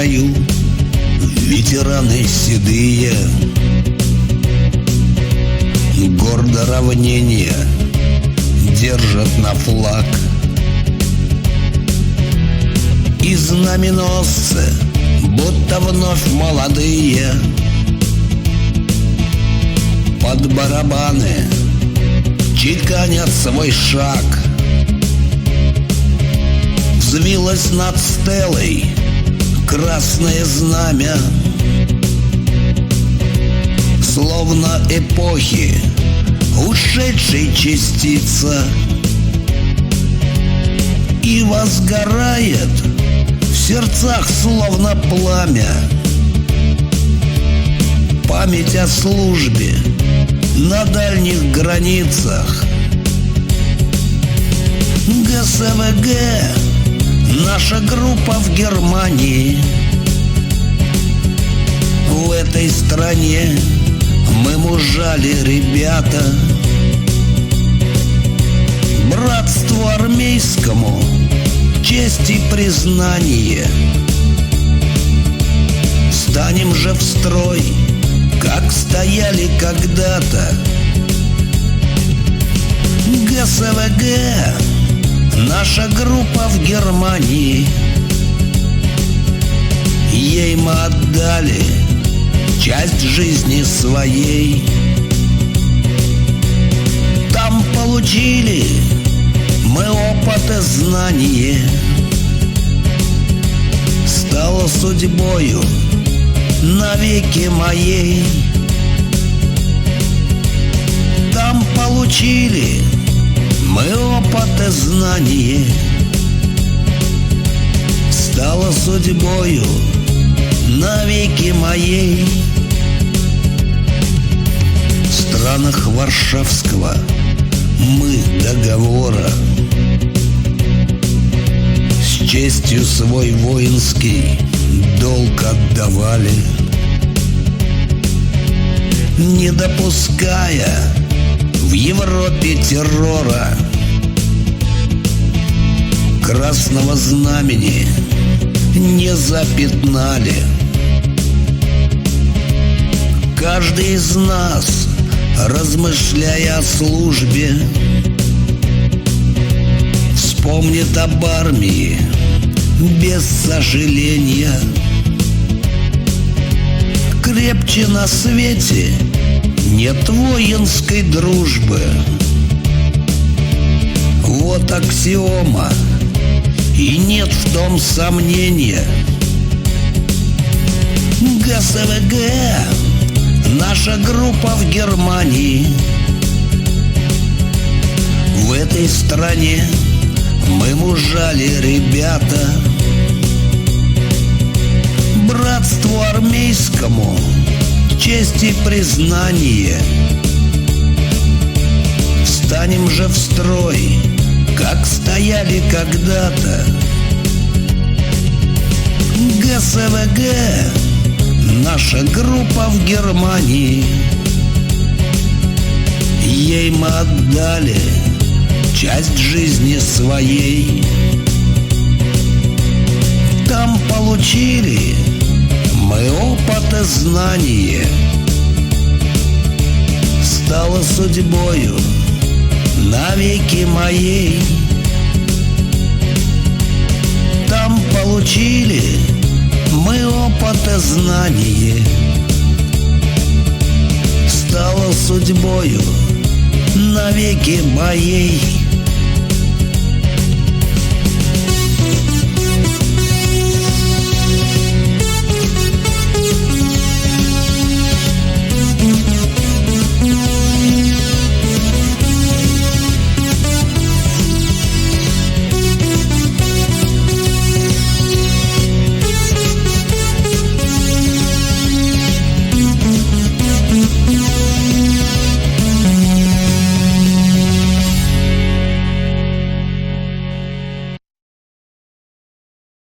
краю ветераны седые гордо равнение держат на флаг. И знаменосцы, будто вновь молодые, под барабаны чеканят свой шаг. Взвилось над стелой красное знамя, словно эпохи ушедшей частица, и возгорает в сердцах словно пламя память о службе на дальних границах. ГСВГ — наша группа в Германии. В этой стране мы мужали, ребята. Братству армейскому честь и признание. Станем же в строй, как стояли когда-то. ГСВГ — наша группа в Германии. Ей мы отдали часть жизни своей. Там получили мы опыт и знание. Стало судьбою навеки моей. Там получили мы опыт и знание. Стало судьбою навеки моей. В странах Варшавского мы договора с честью свой воинский долг отдавали, не допуская в Европе террора. Красного знамени не запятнали. Каждый из нас, размышляя о службе, вспомнит об армии без сожаления. Крепче на свете нет воинской дружбы. Вот аксиома, и нет в том сомнения. ГСВГ — наша группа в Германии. В этой стране мы мужали, ребята. Братству армейскому честь и признание. Встанем же в строй, как стояли когда-то. ГСВГ — наша группа в Германии. Ей мы отдали часть жизни своей. Там получили мы опыт и знание. Стало судьбою навеки моей. Там получили мы опыт и знание. Стало судьбою навеки моей.